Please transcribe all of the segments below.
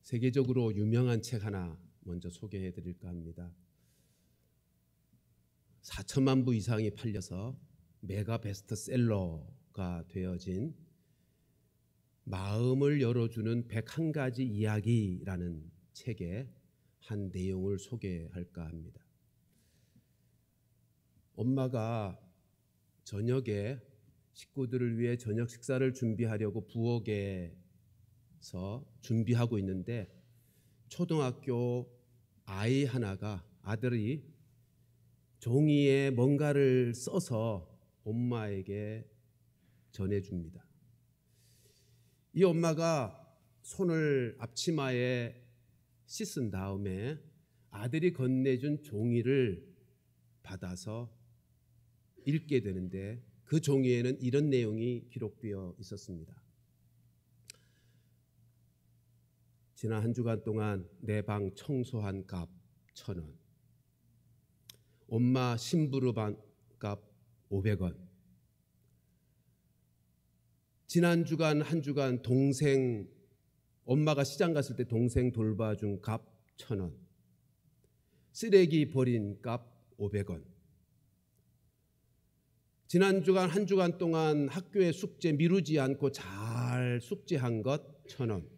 세계적으로 유명한 책 하나 먼저 소개해 드릴까 합니다. 4천만 부 이상이 팔려서 메가 베스트셀러가 되어진 마음을 열어주는 101가지 이야기라는 책의 한 내용을 소개할까 합니다. 엄마가 저녁에 식구들을 위해 저녁 식사를 준비하려고 부엌에서 준비하고 있는데 초등학교 아이 하나가 아들이 종이에 뭔가를 써서 엄마에게 전해줍니다. 이 엄마가 손을 앞치마에 씻은 다음에 아들이 건네준 종이를 받아서 읽게 되는데 그 종이에는 이런 내용이 기록되어 있었습니다. 지난 한 주간 동안 내 방 청소한 값 1,000원, 엄마 심부름 값 500원, 지난 주간 한 주간 동생 엄마가 시장 갔을 때 동생 돌봐준 값 1,000원, 쓰레기 버린 값 500원, 지난 주간 한 주간 동안 학교에 숙제 미루지 않고 잘 숙제한 것 1,000원,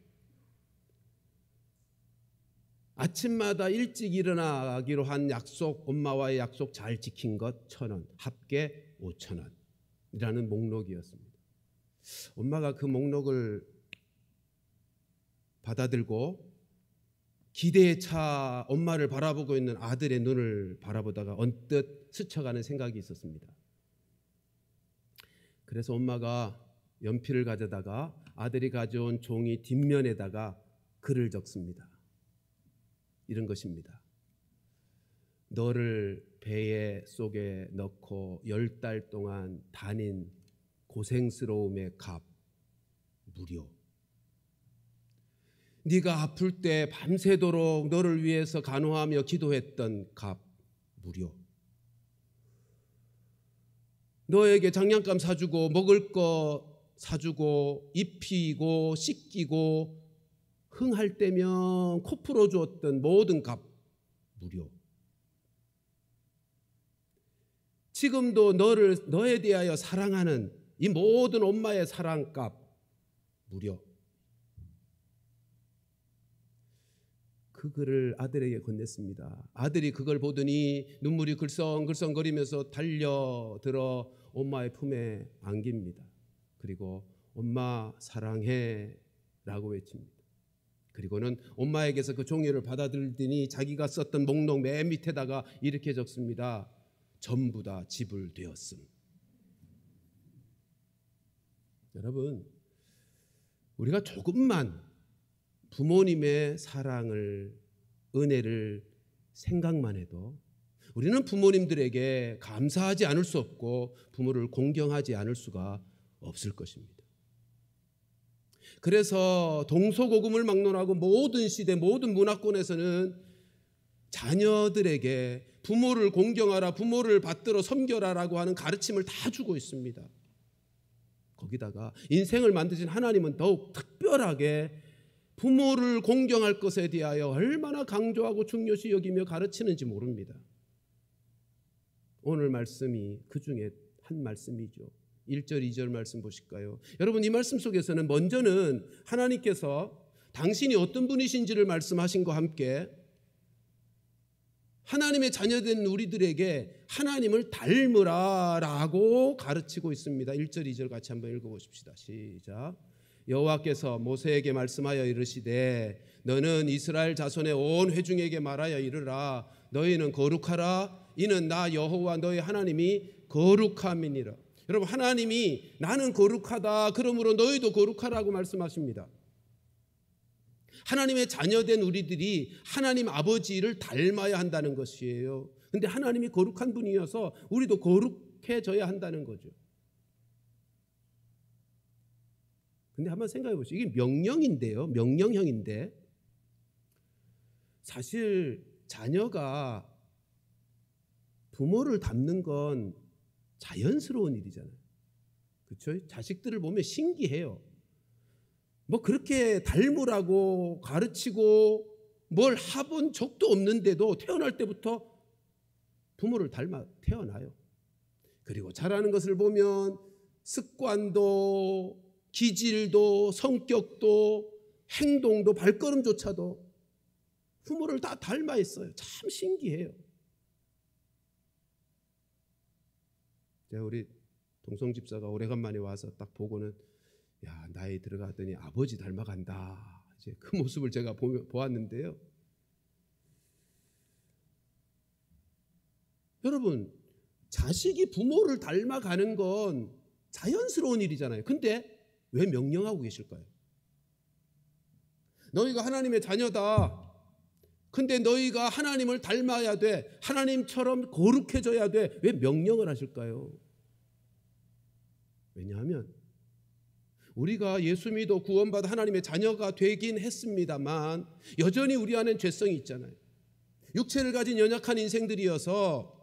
아침마다 일찍 일어나기로 한 약속, 엄마와의 약속 잘 지킨 것 1,000원, 합계 5,000원이라는 목록이었습니다. 엄마가 그 목록을 받아들고 기대에 차 엄마를 바라보고 있는 아들의 눈을 바라보다가 언뜻 스쳐가는 생각이 있었습니다. 그래서 엄마가 연필을 가져다가 아들이 가져온 종이 뒷면에다가 글을 적습니다. 이런 것입니다. 너를 배에 속에 넣고 10달 동안 다닌 고생스러움의 값 무료. 네가 아플 때 밤새도록 너를 위해서 간호하며 기도했던 값 무료. 너에게 장난감 사주고 먹을 거 사주고 입히고 씻기고 흥할 때면 코 풀어주었던 모든 값 무료. 지금도 너에 대하여 사랑하는 이 모든 엄마의 사랑값 무료. 그 글을 아들에게 건넸습니다. 아들이 그걸 보더니 눈물이 글썽글썽거리면서 달려들어 엄마의 품에 안깁니다. 그리고 엄마 사랑해 라고 외칩니다. 그리고는 엄마에게서 그 종이를 받아들더니 자기가 썼던 목록 맨 밑에다가 이렇게 적습니다. 전부 다 지불되었음. 여러분, 우리가 조금만 부모님의 사랑을, 은혜를 생각만 해도 우리는 부모님들에게 감사하지 않을 수 없고 부모를 공경하지 않을 수가 없을 것입니다. 그래서 동서고금을 막론하고 모든 시대, 모든 문화권에서는 자녀들에게 부모를 공경하라, 부모를 받들어 섬겨라라고 하는 가르침을 다 주고 있습니다. 거기다가 인생을 만드신 하나님은 더욱 특별하게 부모를 공경할 것에 대하여 얼마나 강조하고 중요시 여기며 가르치는지 모릅니다. 오늘 말씀이 그 중에 한 말씀이죠. 1절, 2절 말씀 보실까요? 여러분, 이 말씀 속에서는 먼저는 하나님께서 당신이 어떤 분이신지를 말씀하신 것과 함께 하나님의 자녀된 우리들에게 하나님을 닮으라라고 가르치고 있습니다. 1절, 2절 같이 한번 읽어보십시다. 시작. 여호와께서 모세에게 말씀하여 이르시되 너는 이스라엘 자손의 온 회중에게 말하여 이르라. 너희는 거룩하라. 이는 나 여호와 너희 하나님이 거룩함이니라. 여러분, 하나님이 나는 거룩하다, 그러므로 너희도 거룩하라고 말씀하십니다. 하나님의 자녀된 우리들이 하나님 아버지를 닮아야 한다는 것이에요. 그런데 하나님이 거룩한 분이어서 우리도 거룩해져야 한다는 거죠. 근데 한번 생각해 보시죠. 이게 명령인데요. 명령형인데 사실 자녀가 부모를 닮는 건 자연스러운 일이잖아요. 그렇죠? 자식들을 보면 신기해요. 뭐 그렇게 닮으라고 가르치고 뭘 해본 적도 없는데도 태어날 때부터 부모를 닮아 태어나요. 그리고 자라는 것을 보면 습관도 기질도 성격도 행동도 발걸음조차도 부모를 다 닮아 있어요. 참 신기해요. 제가 우리 동성 집사가 오래간만에 와서 딱 보고는 야, 나이 들어가더니 아버지 닮아간다. 이제 그 모습을 제가 보았는데요. 여러분, 자식이 부모를 닮아가는 건 자연스러운 일이잖아요. 근데 왜 명령하고 계실까요? 너희가 하나님의 자녀다. 근데 너희가 하나님을 닮아야 돼. 하나님처럼 거룩해져야 돼. 왜 명령을 하실까요? 왜냐하면 우리가 예수 믿어 구원받아 하나님의 자녀가 되긴 했습니다만 여전히 우리 안엔 죄성이 있잖아요. 육체를 가진 연약한 인생들이어서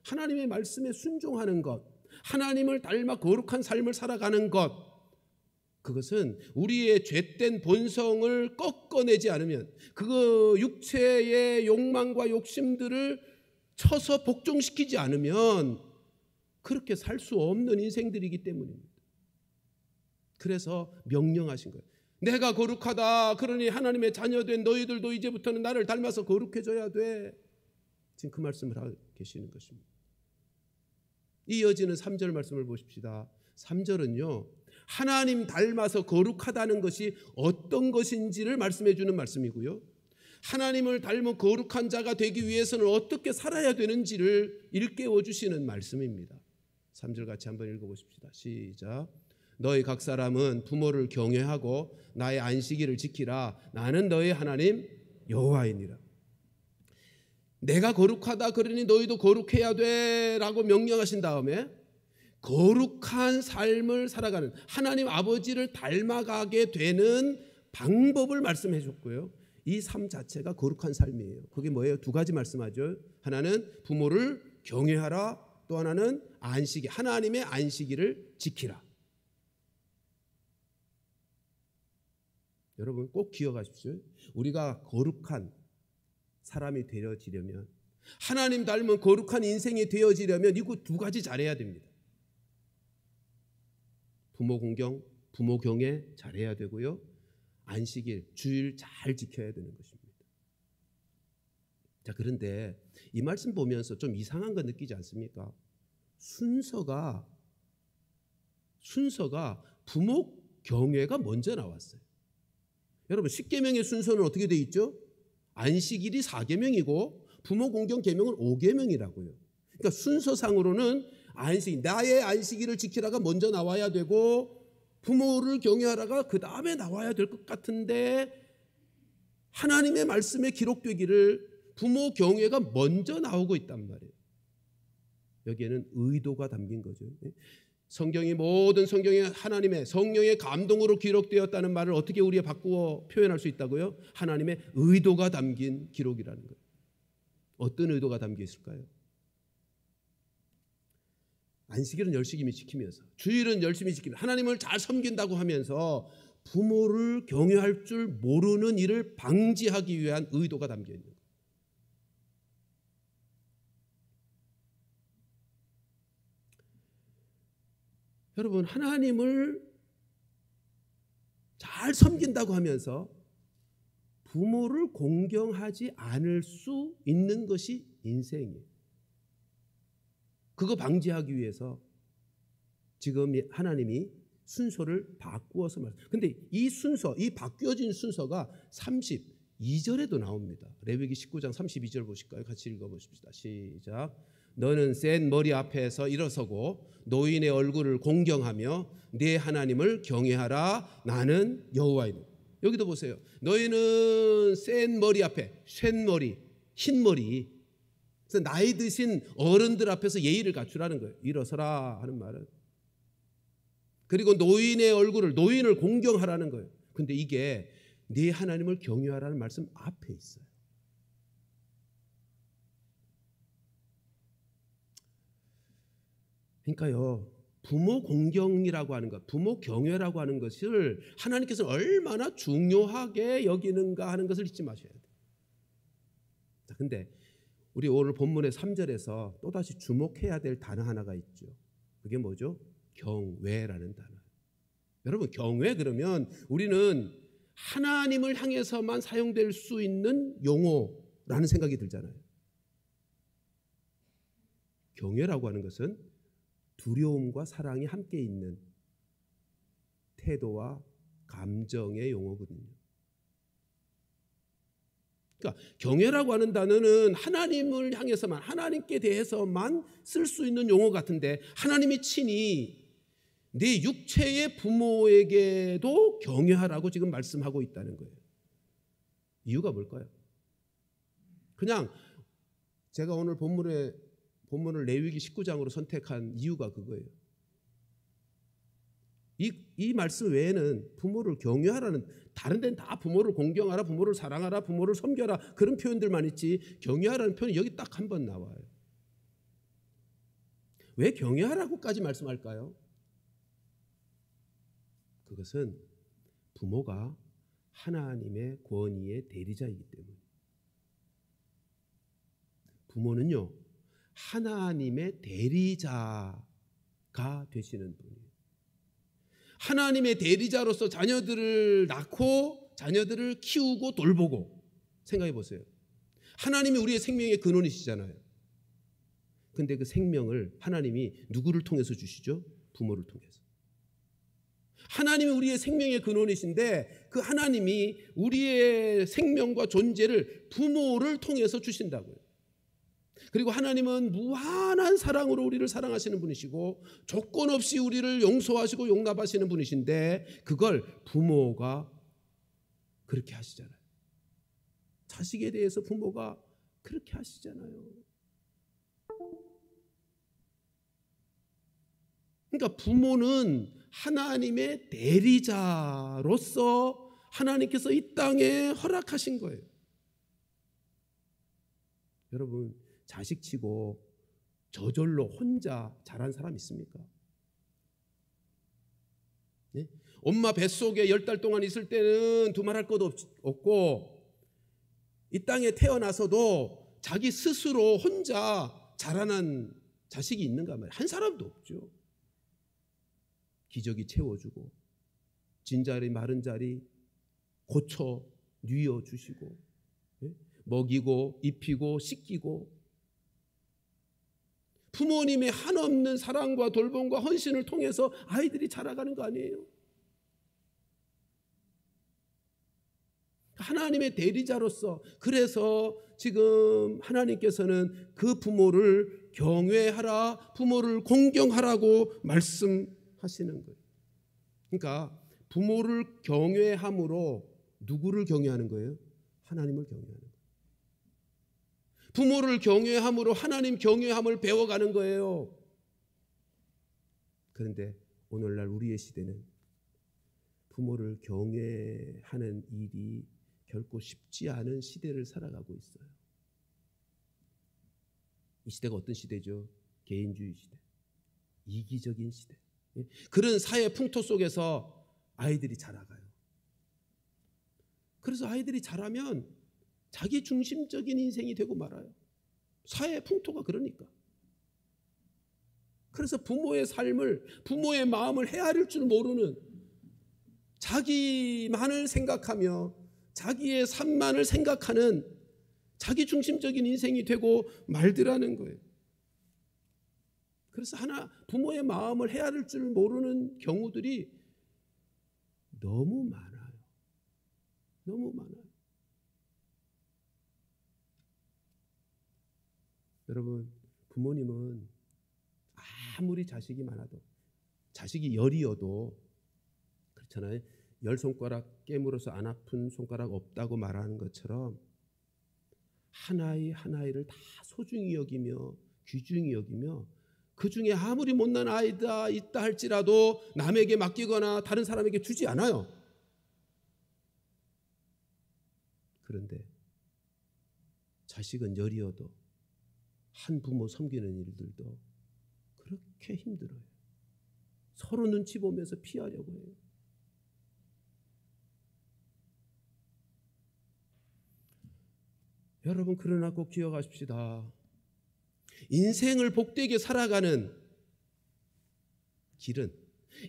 하나님의 말씀에 순종하는 것, 하나님을 닮아 거룩한 삶을 살아가는 것, 그것은 우리의 죄된 본성을 꺾어내지 않으면, 그 육체의 욕망과 욕심들을 쳐서 복종시키지 않으면 그렇게 살 수 없는 인생들이기 때문입니다. 그래서 명령하신 거예요. 내가 거룩하다. 그러니 하나님의 자녀된 너희들도 이제부터는 나를 닮아서 거룩해져야 돼. 지금 그 말씀을 하고 계시는 것입니다. 이어지는 3절 말씀을 보십시다. 3절은요, 하나님 닮아서 거룩하다는 것이 어떤 것인지를 말씀해 주는 말씀이고요, 하나님을 닮은 거룩한 자가 되기 위해서는 어떻게 살아야 되는지를 일깨워 주시는 말씀입니다. 3절 같이 한번 읽어보십시다. 시작. 너희 각 사람은 부모를 경외하고 나의 안식일을 지키라. 나는 너희 하나님 여호와이니라. 내가 거룩하다 그러니 너희도 거룩해야 돼 라고 명령하신 다음에 거룩한 삶을 살아가는, 하나님 아버지를 닮아가게 되는 방법을 말씀해 줬고요, 이 삶 자체가 거룩한 삶이에요. 그게 뭐예요? 두 가지 말씀하죠. 하나는 부모를 경외하라, 또 하나는 안식일, 하나님의 안식일을 지키라. 여러분 꼭 기억하십시오. 우리가 거룩한 사람이 되어지려면, 하나님 닮은 거룩한 인생이 되어지려면 이거 두 가지 잘해야 됩니다. 부모 공경, 부모 경외 잘해야 되고요, 안식일, 주일 잘 지켜야 되는 것입니다. 자, 그런데 이 말씀 보면서 좀 이상한 거 느끼지 않습니까? 순서가 부모 경외가 먼저 나왔어요. 여러분, 10계명의 순서는 어떻게 돼 있죠? 안식일이 4계명이고 부모 공경 계명은 5계명이라고요. 그러니까 순서상으로는 나의 안식일을 지키라가 먼저 나와야 되고 부모를 경외하라가 그 다음에 나와야 될 것 같은데, 하나님의 말씀에 기록되기를 부모 경외가 먼저 나오고 있단 말이에요. 여기에는 의도가 담긴 거죠. 모든 성경이 하나님의 성령의 감동으로 기록되었다는 말을 어떻게 우리가 바꾸어 표현할 수 있다고요? 하나님의 의도가 담긴 기록이라는 거예요. 어떤 의도가 담겨 있을까요? 안식일은 열심히 지키면서, 주일은 열심히 지키면서, 하나님을 잘 섬긴다고 하면서 부모를 경외할 줄 모르는 일을 방지하기 위한 의도가 담겨 있는 거예요. 여러분, 하나님을 잘 섬긴다고 하면서 부모를 공경하지 않을 수 있는 것이 인생이에요. 그거 방지하기 위해서 지금 하나님이 순서를 바꾸어서 말해요. 근데 이 순서, 이 바뀌어진 순서가 32절에도 나옵니다. 레위기 19장 32절 보실까요? 같이 읽어보십시다. 시작. 너는 센 머리 앞에서 일어서고 노인의 얼굴을 공경하며 네 하나님을 경외하라. 나는 여호와이니. 여기도 보세요. 너희는 센 머리 앞에, 쇳머리, 흰머리, 그래서 나이 드신 어른들 앞에서 예의를 갖추라는 거예요. 일어서라 하는 말은. 그리고 노인의 얼굴을, 노인을 공경하라는 거예요. 근데 이게 네 하나님을 경외하라는 말씀 앞에 있어요. 그러니까요, 부모 공경이라고 하는 것, 부모 경외라고 하는 것을 하나님께서 얼마나 중요하게 여기는가 하는 것을 잊지 마셔야 돼요. 자, 근데 우리 오늘 본문의 3절에서 또다시 주목해야 될 단어 하나가 있죠. 그게 뭐죠? 경외라는 단어. 여러분, 경외 그러면 우리는 하나님을 향해서만 사용될 수 있는 용어라는 생각이 들잖아요. 경외라고 하는 것은 두려움과 사랑이 함께 있는 태도와 감정의 용어거든요. 그러니까 경외라고 하는 단어는 하나님을 향해서만, 하나님께 대해서만 쓸 수 있는 용어 같은데 하나님이 친히 네 육체의 부모에게도 경외하라고 지금 말씀하고 있다는 거예요. 이유가 뭘까요? 그냥 제가 오늘 본문을 레위기 19장으로 선택한 이유가 그거예요. 이 말씀 외에는 부모를 경외하라는, 다른 데는 다 부모를 공경하라, 부모를 사랑하라, 부모를 섬겨라 그런 표현들만 있지 경외하라는 표현이 여기 딱 한 번 나와요. 왜 경외하라고까지 말씀할까요? 그것은 부모가 하나님의 권위의 대리자이기 때문에. 부모는요, 하나님의 대리자가 되시는 분이에요. 하나님의 대리자로서 자녀들을 낳고 자녀들을 키우고 돌보고. 생각해 보세요. 하나님이 우리의 생명의 근원이시잖아요. 근데 그 생명을 하나님이 누구를 통해서 주시죠? 부모를 통해서. 하나님이 우리의 생명의 근원이신데 그 하나님이 우리의 생명과 존재를 부모를 통해서 주신다고요. 그리고 하나님은 무한한 사랑으로 우리를 사랑하시는 분이시고 조건 없이 우리를 용서하시고 용납하시는 분이신데 그걸 부모가 그렇게 하시잖아요. 자식에 대해서 부모가 그렇게 하시잖아요. 그러니까 부모는 하나님의 대리자로서 하나님께서 이 땅에 허락하신 거예요. 여러분, 자식치고 저절로 혼자 자란 사람 있습니까? 네? 엄마 뱃속에 10달 동안 있을 때는 두말할 것도 없고 이 땅에 태어나서도 자기 스스로 혼자 자라난 자식이 있는가 말이에요. 한 사람도 없죠. 기저귀 채워주고 진자리 마른 자리 고쳐 뉘어주시고 먹이고 입히고 씻기고 부모님의 한없는 사랑과 돌봄과 헌신을 통해서 아이들이 자라가는 거 아니에요? 하나님의 대리자로서, 그래서 지금 하나님께서는 그 부모를 경외하라, 부모를 공경하라고 말씀하시는 거예요. 그러니까 부모를 경외함으로 누구를 경외하는 거예요? 하나님을 경외하는 거예요. 부모를 경외함으로 하나님 경외함을 배워가는 거예요. 그런데 오늘날 우리의 시대는 부모를 경외하는 일이 결코 쉽지 않은 시대를 살아가고 있어요. 이 시대가 어떤 시대죠? 개인주의 시대, 이기적인 시대. 그런 사회 풍토 속에서 아이들이 자라가요. 그래서 아이들이 자라면 자기 중심적인 인생이 되고 말아요. 사회 풍토가 그러니까. 그래서 부모의 삶을, 부모의 마음을 헤아릴 줄 모르는, 자기만을 생각하며 자기의 삶만을 생각하는 자기 중심적인 인생이 되고 말더라는 거예요. 그래서 부모의 마음을 헤아릴 줄 모르는 경우들이 너무 많아요. 너무 많아요. 여러분, 부모님은 아무리 자식이 많아도, 자식이 10이어도 그렇잖아요. 10손가락 깨물어서 안 아픈 손가락 없다고 말하는 것처럼 하나의 하나를 다 소중히 여기며 귀중히 여기며 그 중에 아무리 못난 아이다 있다 할지라도 남에게 맡기거나 다른 사람에게 주지 않아요. 그런데 자식은 10이어도 한 부모 섬기는 일들도 그렇게 힘들어요. 서로 눈치 보면서 피하려고 해요. 여러분, 그러나 꼭 기억하십시다. 인생을 복되게 살아가는 길은,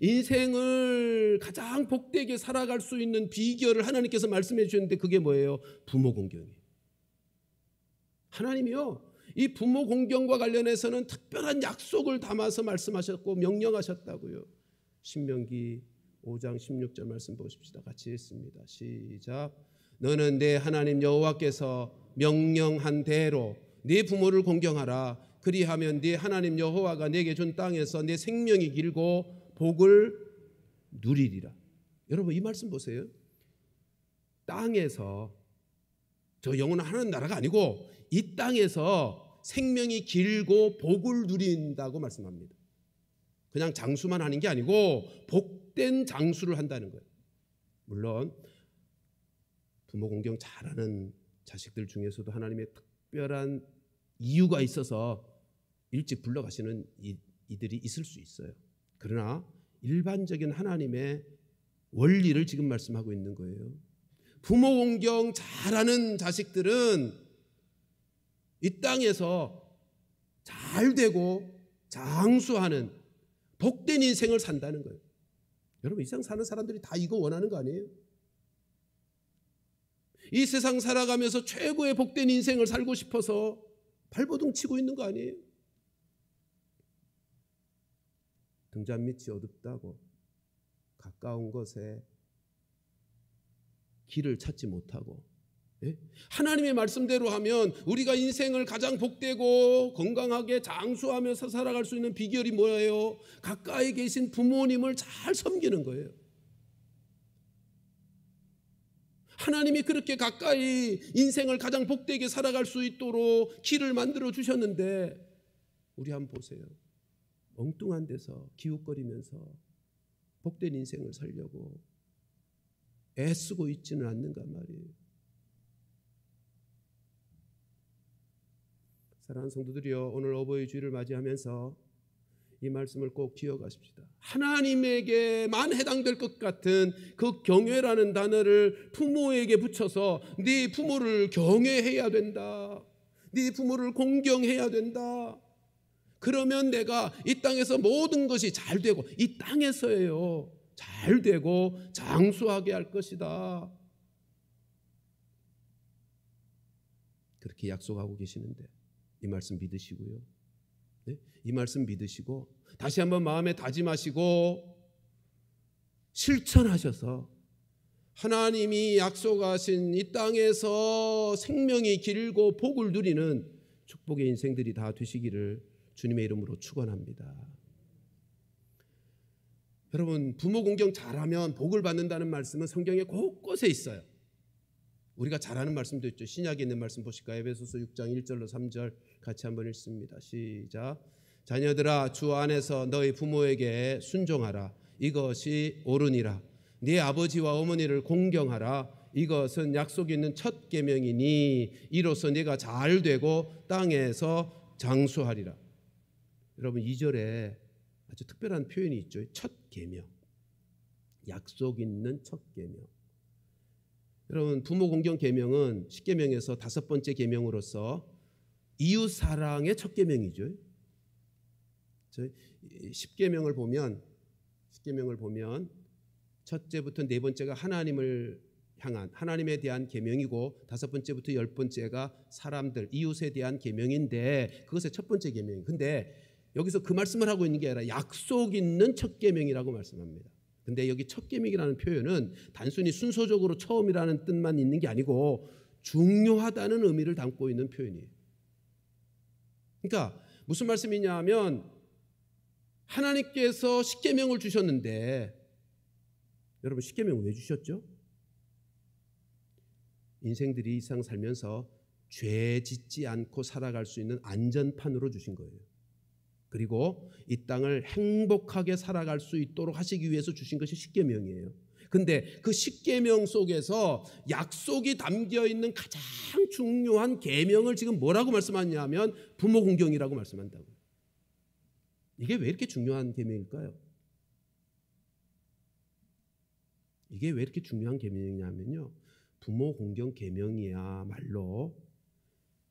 인생을 가장 복되게 살아갈 수 있는 비결을 하나님께서 말씀해 주셨는데 그게 뭐예요? 부모 공경이에요. 하나님이요, 이 부모 공경과 관련해서는 특별한 약속을 담아서 말씀하셨고 명령하셨다고요. 신명기 5장 16절 말씀 보십시다. 같이 읽습니다. 시작. 너는 내 하나님 여호와께서 명령한 대로 네 부모를 공경하라. 그리하면 네 하나님 여호와가 내게 준 땅에서 내 생명이 길고 복을 누리리라. 여러분, 이 말씀 보세요. 땅에서, 저 영원한 하나님 나라가 아니고 이 땅에서 생명이 길고 복을 누린다고 말씀합니다. 그냥 장수만 하는 게 아니고 복된 장수를 한다는 거예요. 물론 부모 공경 잘하는 자식들 중에서도 하나님의 특별한 이유가 있어서 일찍 불러가시는 이들이 있을 수 있어요. 그러나 일반적인 하나님의 원리를 지금 말씀하고 있는 거예요. 부모 공경 잘하는 자식들은 이 땅에서 잘 되고 장수하는 복된 인생을 산다는 거예요. 여러분, 이 세상 사는 사람들이 다 이거 원하는 거 아니에요? 이 세상 살아가면서 최고의 복된 인생을 살고 싶어서 발버둥 치고 있는 거 아니에요? 등잔 밑이 어둡다고 가까운 것에 길을 찾지 못하고, 예? 하나님의 말씀대로 하면 우리가 인생을 가장 복되고 건강하게 장수하면서 살아갈 수 있는 비결이 뭐예요? 가까이 계신 부모님을 잘 섬기는 거예요. 하나님이 그렇게 가까이 인생을 가장 복되게 살아갈 수 있도록 길을 만들어 주셨는데 우리 한번 보세요. 엉뚱한 데서 기웃거리면서 복된 인생을 살려고 애쓰고 있지는 않는가 말이에요. 사랑하는 성도들이여, 오늘 어버이 주일을 맞이하면서 이 말씀을 꼭 기억하십시다. 하나님에게만 해당될 것 같은 그 경외라는 단어를 부모에게 붙여서 네 부모를 경외해야 된다, 네 부모를 공경해야 된다. 그러면 내가 이 땅에서 모든 것이 잘 되고, 이 땅에서예요, 잘 되고 장수하게 할 것이다. 그렇게 약속하고 계시는데 이 말씀 믿으시고요. 네? 이 말씀 믿으시고 다시 한번 마음에 다짐하시고 실천하셔서 하나님이 약속하신 이 땅에서 생명이 길고 복을 누리는 축복의 인생들이 다 되시기를 주님의 이름으로 축원합니다. 여러분, 부모 공경 잘하면 복을 받는다는 말씀은 성경에 곳곳에 있어요. 우리가 잘 아는 말씀도 있죠. 신약에 있는 말씀 보실까요? 에베소서 6장 1절로 3절 같이 한번 읽습니다. 시작. 자녀들아, 주 안에서 너희 부모에게 순종하라. 이것이 옳으니라. 네 아버지와 어머니를 공경하라. 이것은 약속 있는 첫 계명이니 이로써 네가 잘 되고 땅에서 장수하리라. 여러분, 2절에 아주 특별한 표현이 있죠. 첫 계명, 약속 있는 첫 계명. 여러분, 부모 공경 계명은 10계명에서 5번째 계명으로서 이웃 사랑의 첫 계명이죠. 10계명을 보면 첫째부터 네 번째가 하나님을 향한 하나님에 대한 계명이고 5번째부터 10번째가 사람들, 이웃에 대한 계명인데 그것의 첫 번째 계명이에요. 근데 여기서 그 말씀을 하고 있는 게 아니라 약속 있는 첫 계명이라고 말씀합니다. 근데 여기 첫 계명이라는 표현은 단순히 순서적으로 처음이라는 뜻만 있는 게 아니고 중요하다는 의미를 담고 있는 표현이에요. 그러니까 무슨 말씀이냐 하면 하나님께서 십계명을 주셨는데, 여러분, 십계명을 왜 주셨죠? 인생들이 이 세상 살면서 죄 짓지 않고 살아갈 수 있는 안전판으로 주신 거예요. 그리고 이 땅을 행복하게 살아갈 수 있도록 하시기 위해서 주신 것이 십계명이에요. 근데 그 십계명 속에서 약속이 담겨 있는 가장 중요한 계명을 지금 뭐라고 말씀하냐면 부모 공경이라고 말씀한다고요. 이게 왜 이렇게 중요한 계명일까요? 이게 왜 이렇게 중요한 계명이냐면요, 부모 공경 계명이야말로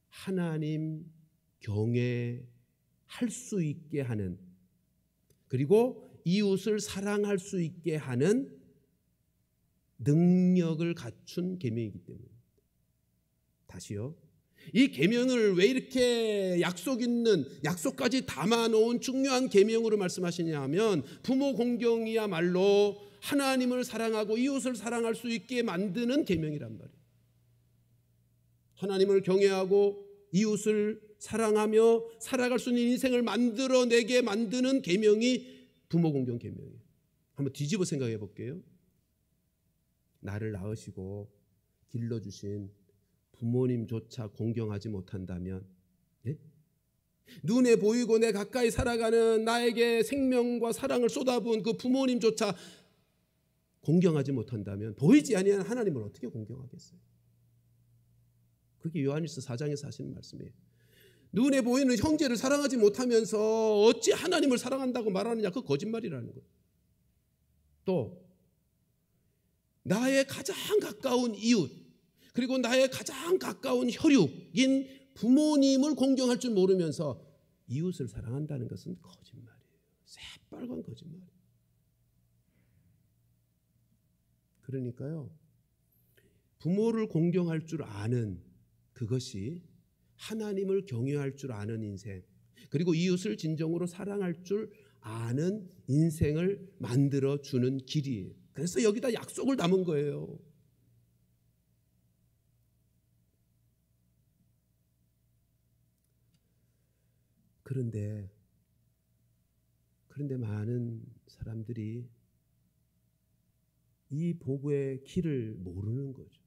하나님 경외할 수 있게 하는, 그리고 이웃을 사랑할 수 있게 하는 능력을 갖춘 계명이기 때문에. 다시요, 이 계명을 왜 이렇게 약속 있는, 약속까지 담아놓은 중요한 계명으로 말씀하시냐 하면, 부모 공경이야말로 하나님을 사랑하고 이웃을 사랑할 수 있게 만드는 계명이란 말이에요. 하나님을 경외하고 이웃을 사랑하며 살아갈 수 있는 인생을 만들어내게 만드는 계명이 부모 공경 계명이에요. 한번 뒤집어 생각해 볼게요. 나를 낳으시고 길러주신 부모님조차 공경하지 못한다면, 예? 눈에 보이고 내 가까이 살아가는 나에게 생명과 사랑을 쏟아부은 그 부모님조차 공경하지 못한다면 보이지 아니하는 하나님을 어떻게 공경하겠어요? 그게 요한일서 4장에서 하시는 말씀이에요. 눈에 보이는 형제를 사랑하지 못하면서 어찌 하나님을 사랑한다고 말하느냐, 그 거짓말이라는 거예요. 또 나의 가장 가까운 이웃, 그리고 나의 가장 가까운 혈육인 부모님을 공경할 줄 모르면서 이웃을 사랑한다는 것은 거짓말이에요. 새빨간 거짓말이에요. 그러니까요, 부모를 공경할 줄 아는, 그것이 하나님을 경외할 줄 아는 인생, 그리고 이웃을 진정으로 사랑할 줄 아는 인생을 만들어주는 길이에요. 그래서 여기다 약속을 담은 거예요. 그런데 많은 사람들이 이 복의 길을 모르는 거죠.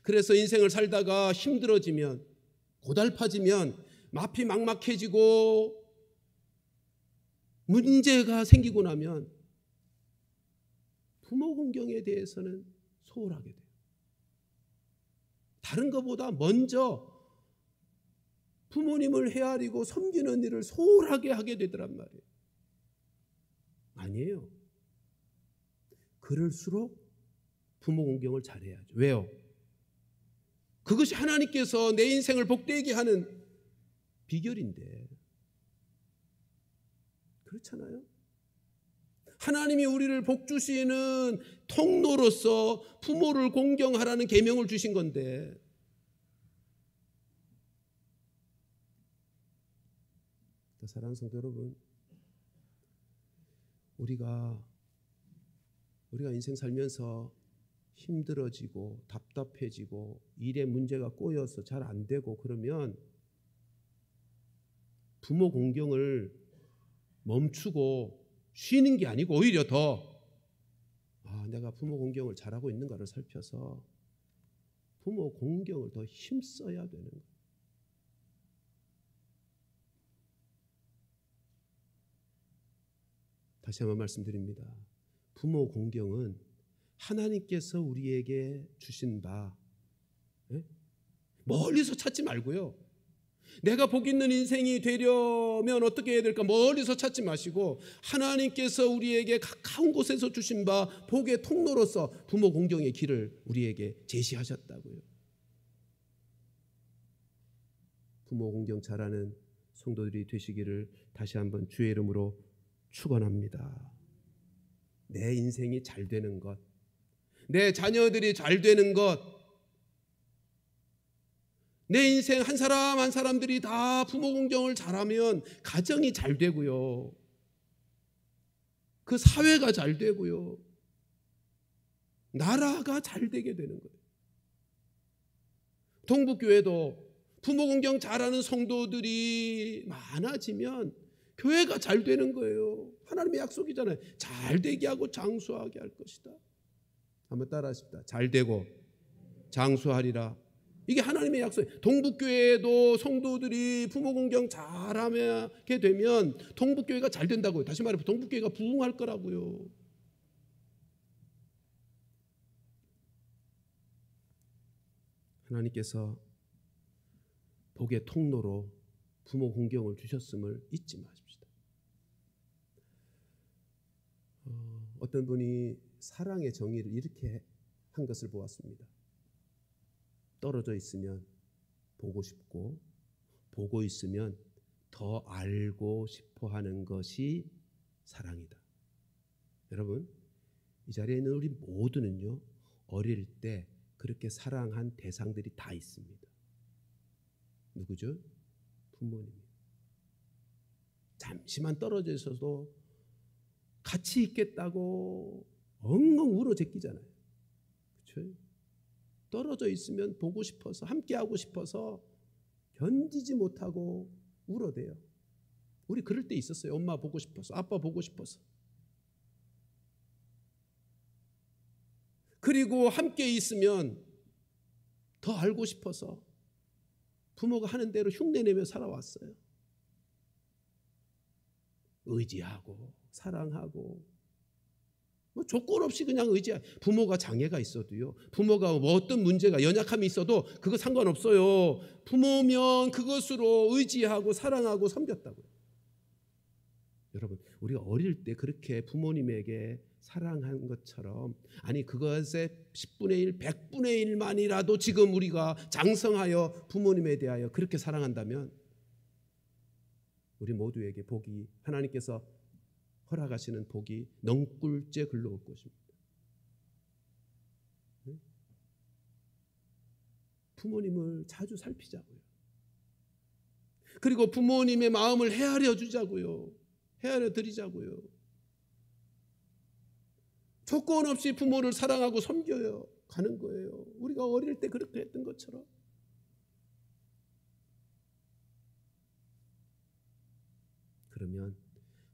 그래서 인생을 살다가 힘들어지면, 고달파지면, 앞이 막막해지고 문제가 생기고 나면 부모 공경에 대해서는 소홀하게 돼요. 다른 것보다 먼저 부모님을 헤아리고 섬기는 일을 소홀하게 하게 되더란 말이에요. 아니에요. 그럴수록 부모 공경을 잘해야죠. 왜요? 그것이 하나님께서 내 인생을 복되게 하는 비결인데. 그렇잖아요. 하나님이 우리를 복주시는 통로로서 부모를 공경하라는 계명을 주신 건데, 사랑하는 성도 여러분, 우리가 인생 살면서 힘들어지고 답답해지고 일에 문제가 꼬여서 잘 안 되고 그러면 부모 공경을 멈추고 쉬는 게 아니고 오히려 더 내가 부모 공경을 잘하고 있는가를 살펴서 부모 공경을 더 힘써야 되는 거예요. 다시 한번 말씀드립니다. 부모 공경은 하나님께서 우리에게 주신 바, 멀리서 찾지 말고요. 내가 복 있는 인생이 되려면 어떻게 해야 될까 멀리서 찾지 마시고 하나님께서 우리에게 가까운 곳에서 주신 바 복의 통로로서 부모 공경의 길을 우리에게 제시하셨다고요. 부모 공경 잘하는 성도들이 되시기를 다시 한번 주의 이름으로 축원합니다. 내 인생이 잘 되는 것, 내 자녀들이 잘 되는 것, 내 인생 한 사람 한 사람들이 다 부모 공경을 잘하면 가정이 잘 되고요, 그 사회가 잘 되고요, 나라가 잘 되게 되는 거예요. 동북교회도 부모 공경 잘하는 성도들이 많아지면 교회가 잘 되는 거예요. 하나님의 약속이잖아요. 잘 되게 하고 장수하게 할 것이다. 한번 따라하십시다. 잘 되고 장수하리라. 이게 하나님의 약속이에요. 동북교회에도 성도들이 부모 공경 잘하게 되면 동북교회가 잘 된다고요. 다시 말해 동북교회가 부흥할 거라고요. 하나님께서 복의 통로로 부모 공경을 주셨음을 잊지 마십시다. 어떤 분이 사랑의 정의를 이렇게 한 것을 보았습니다. 떨어져 있으면 보고 싶고, 보고 있으면 더 알고 싶어 하는 것이 사랑이다. 여러분, 이 자리에 있는 우리 모두는요, 어릴 때 그렇게 사랑한 대상들이 다 있습니다. 누구죠? 부모님. 잠시만 떨어져 있어도 같이 있겠다고 엉엉 울어 제끼잖아요. 그렇죠? 떨어져 있으면 보고 싶어서, 함께하고 싶어서 견디지 못하고 울어대요. 우리 그럴 때 있었어요. 엄마 보고 싶어서, 아빠 보고 싶어서. 그리고 함께 있으면 더 알고 싶어서 부모가 하는 대로 흉내내며 살아왔어요. 의지하고 사랑하고 뭐 조건 없이 그냥 의지하고, 부모가 장애가 있어도요, 부모가 뭐 어떤 문제가 연약함이 있어도 그거 상관없어요. 부모면 그것으로 의지하고 사랑하고 섬겼다고요. 여러분, 우리가 어릴 때 그렇게 부모님에게 사랑한 것처럼, 아니 그것의 10분의 1, 100분의 1만이라도 지금 우리가 장성하여 부모님에 대하여 그렇게 사랑한다면 우리 모두에게 복이, 하나님께서 허락하시는 복이 넝굴째 흘러올 것입니다. 부모님을 자주 살피자고요. 그리고 부모님의 마음을 헤아려 주자고요. 헤아려 드리자고요. 조건 없이 부모를 사랑하고 섬겨요 가는 거예요. 우리가 어릴 때 그렇게 했던 것처럼. 그러면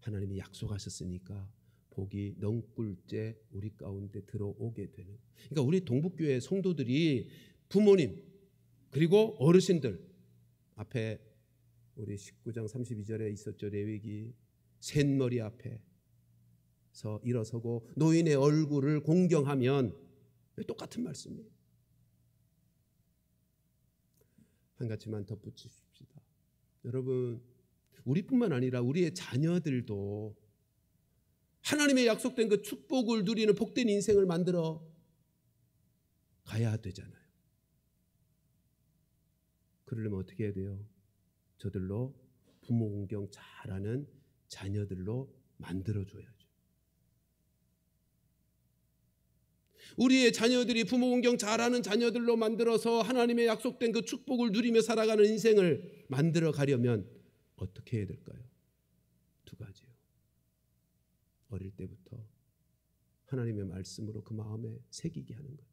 하나님이 약속하셨으니까 복이 넝굴째 우리 가운데 들어오게 되는. 그러니까 우리 동북교회 성도들이 부모님 그리고 어르신들, 앞에 우리 19장 32절에 있었죠. 레위기 셋머리 앞에서 일어서고 노인의 얼굴을 공경하면, 똑같은 말씀이에요. 한 가지만 덧붙이십시다. 여러분, 우리뿐만 아니라 우리의 자녀들도 하나님의 약속된 그 축복을 누리는 복된 인생을 만들어 가야 되잖아요. 그러려면 어떻게 해야 돼요? 저들로 부모 공경 잘하는 자녀들로 만들어줘야죠. 우리의 자녀들이 부모 공경 잘하는 자녀들로 만들어서 하나님의 약속된 그 축복을 누리며 살아가는 인생을 만들어 가려면 어떻게 해야 될까요? 두 가지요. 어릴 때부터 하나님의 말씀으로 그 마음에 새기게 하는 것.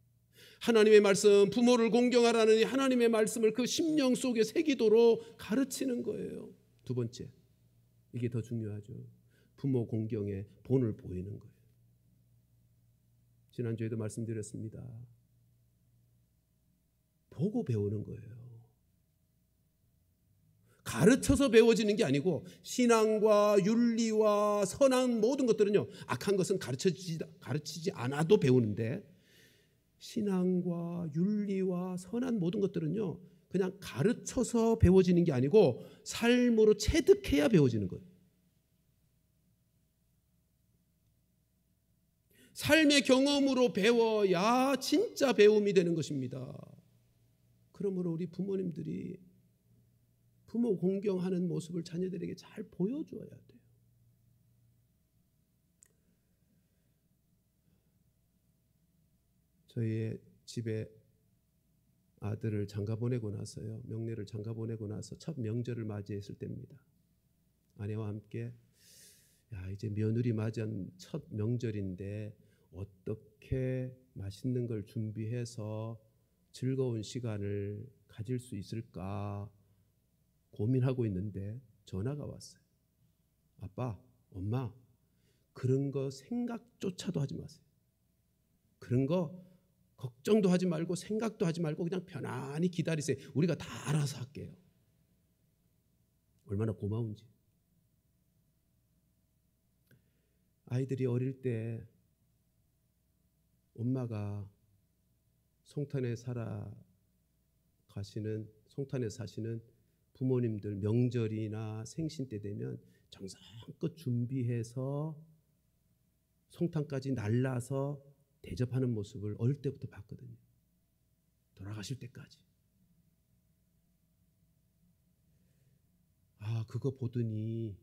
하나님의 말씀, 부모를 공경하라는 하나님의 말씀을 그 심령 속에 새기도록 가르치는 거예요. 두 번째, 이게 더 중요하죠. 부모 공경의 본을 보이는 거예요. 지난주에도 말씀드렸습니다. 보고 배우는 거예요. 가르쳐서 배워지는 게 아니고, 신앙과 윤리와 선한 모든 것들은요, 악한 것은 가르치지 않아도 배우는데, 신앙과 윤리와 선한 모든 것들은요, 그냥 가르쳐서 배워지는 게 아니고 삶으로 체득해야 배워지는 거예요. 삶의 경험으로 배워야 진짜 배움이 되는 것입니다. 그러므로 우리 부모님들이 부모 공경하는 모습을 자녀들에게 잘 보여줘야 돼요. 저희의 집에 아들을 장가 보내고 나서요, 명례를 장가 보내고 나서 첫 명절을 맞이했을 때입니다. 아내와 함께, 이제 며느리 맞이한 첫 명절인데 어떻게 맛있는 걸 준비해서 즐거운 시간을 가질 수 있을까 고민하고 있는데 전화가 왔어요. 아빠, 엄마, 그런 거 생각조차도 하지 마세요. 그런 거 걱정도 하지 말고 생각도 하지 말고 그냥 편안히 기다리세요. 우리가 다 알아서 할게요. 얼마나 고마운지. 아이들이 어릴 때 엄마가 송탄에 사시는 부모님들 명절이나 생신 때 되면 정성껏 준비해서 송탄까지 날라서 대접하는 모습을 어릴 때부터 봤거든요. 돌아가실 때까지. 그거 보더니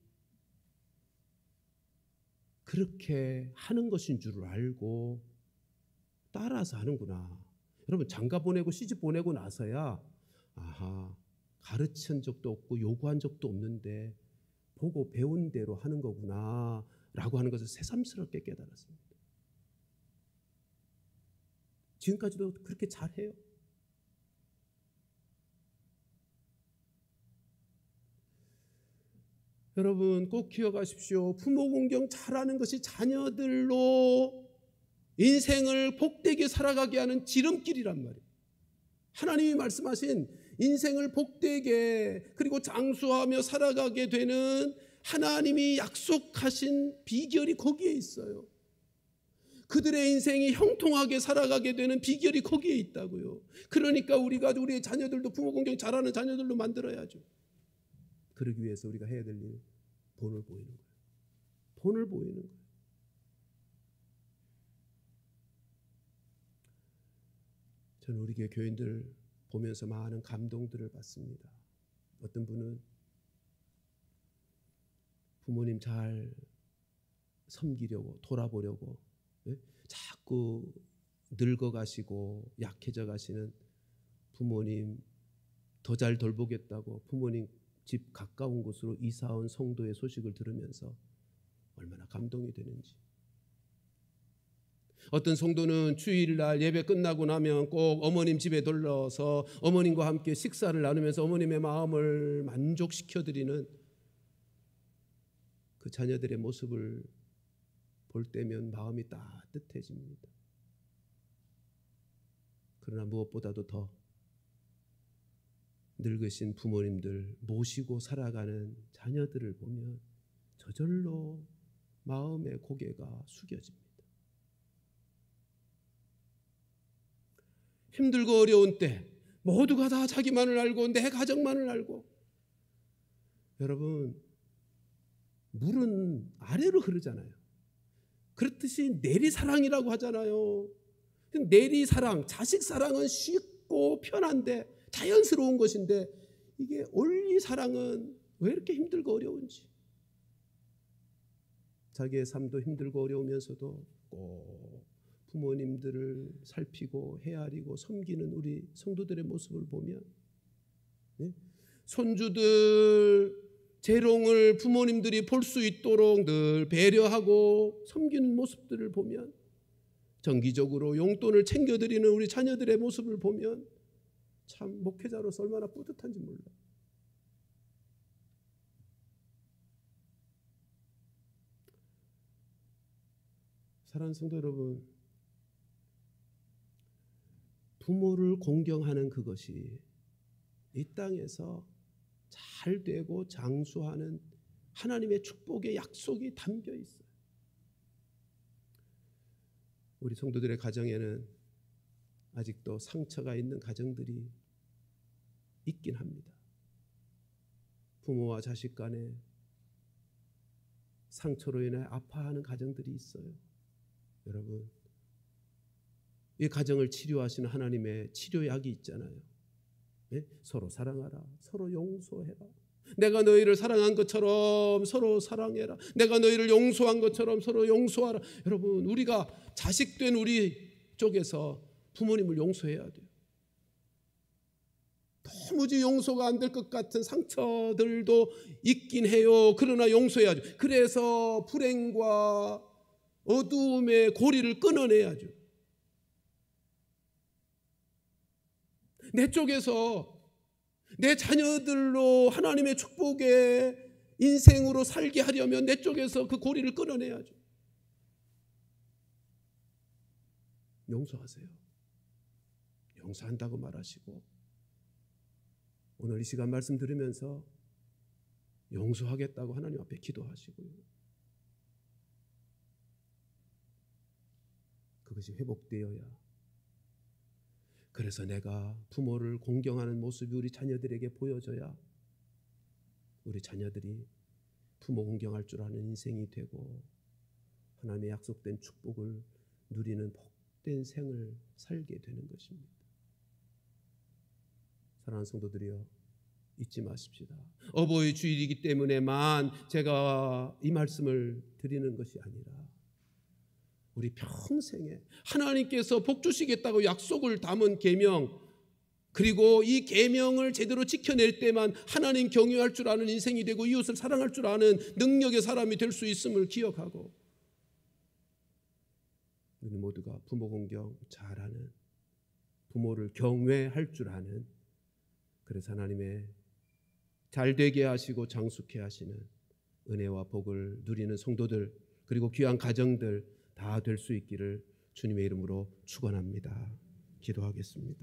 그렇게 하는 것인 줄 알고 따라서 하는구나. 여러분, 장가 보내고 시집 보내고 나서야 가르친 적도 없고 요구한 적도 없는데 보고 배운 대로 하는 거구나 라고 하는 것을 새삼스럽게 깨달았습니다. 지금까지도 그렇게 잘해요. 여러분, 꼭 기억하십시오. 부모 공경 잘하는 것이 자녀들로 인생을 복되게 살아가게 하는 지름길이란 말이에요. 하나님이 말씀하신 인생을 복되게 그리고 장수하며 살아가게 되는 하나님이 약속하신 비결이 거기에 있어요. 그들의 인생이 형통하게 살아가게 되는 비결이 거기에 있다고요. 그러니까 우리가 우리의 자녀들도 부모 공경 잘하는 자녀들로 만들어야죠. 그러기 위해서 우리가 해야 될 일, 본을 보이는 거예요. 본을 보이는 거예요. 저는 우리 교회 교인들 보면서 많은 감동들을 받습니다. 어떤 분은 부모님 잘 섬기려고 돌아보려고 자꾸 늙어가시고 약해져 가시는 부모님 더 잘 돌보겠다고 부모님 집 가까운 곳으로 이사온 성도의 소식을 들으면서 얼마나 감동이 되는지. 어떤 성도는 주일날 예배 끝나고 나면 꼭 어머님 집에 들러서 어머님과 함께 식사를 나누면서 어머님의 마음을 만족시켜드리는 그 자녀들의 모습을 볼 때면 마음이 따뜻해집니다. 그러나 무엇보다도 더 늙으신 부모님들 모시고 살아가는 자녀들을 보면 저절로 마음의 고개가 숙여집니다. 힘들고 어려운 때 모두가 다 자기만을 알고 내 가정만을 알고, 여러분, 물은 아래로 흐르잖아요. 그렇듯이 내리사랑이라고 하잖아요. 내리사랑, 자식 사랑은 쉽고 편한데 자연스러운 것인데 이게 올리사랑은 왜 이렇게 힘들고 어려운지. 자기의 삶도 힘들고 어려우면서도 꼭 부모님들을 살피고 헤아리고 섬기는 우리 성도들의 모습을 보면, 손주들 재롱을 부모님들이 볼 수 있도록 늘 배려하고 섬기는 모습들을 보면, 정기적으로 용돈을 챙겨드리는 우리 자녀들의 모습을 보면 참 목회자로서 얼마나 뿌듯한지 몰라요. 사랑하는 성도 여러분, 부모를 공경하는 그것이 이 땅에서 잘 되고 장수하는 하나님의 축복의 약속이 담겨 있어요. 우리 성도들의 가정에는 아직도 상처가 있는 가정들이 있긴 합니다. 부모와 자식 간에 상처로 인해 아파하는 가정들이 있어요. 여러분, 이 가정을 치료하시는 하나님의 치료약이 있잖아요. 서로 사랑하라, 서로 용서해라. 내가 너희를 사랑한 것처럼 서로 사랑해라. 내가 너희를 용서한 것처럼 서로 용서하라. 여러분, 우리가 자식된 우리 쪽에서 부모님을 용서해야 돼요. 도무지 용서가 안 될 것 같은 상처들도 있긴 해요. 그러나 용서해야죠. 그래서 불행과 어두움의 고리를 끊어내야죠. 내 쪽에서 내 자녀들로 하나님의 축복의 인생으로 살게 하려면 내 쪽에서 그 고리를 끊어내야죠. 용서하세요. 용서한다고 말하시고, 오늘 이 시간 말씀 들으면서 용서하겠다고 하나님 앞에 기도하시고요. 그것이 회복되어야, 그래서 내가 부모를 공경하는 모습이 우리 자녀들에게 보여져야 우리 자녀들이 부모 공경할 줄 아는 인생이 되고 하나님의 약속된 축복을 누리는 복된 생을 살게 되는 것입니다. 사랑하는 성도들이여, 잊지 마십시다. 어버이 주일이기 때문에만 제가 이 말씀을 드리는 것이 아니라 우리 평생에 하나님께서 복 주시겠다고 약속을 담은 계명, 그리고 이 계명을 제대로 지켜낼 때만 하나님 경외할 줄 아는 인생이 되고 이웃을 사랑할 줄 아는 능력의 사람이 될 수 있음을 기억하고, 우리 모두가 부모 공경 잘하는, 부모를 경외할 줄 아는, 그래서 하나님의 잘되게 하시고 장수케 하시는 은혜와 복을 누리는 성도들, 그리고 귀한 가정들 다 될 수 있기를 주님의 이름으로 축원합니다. 기도하겠습니다.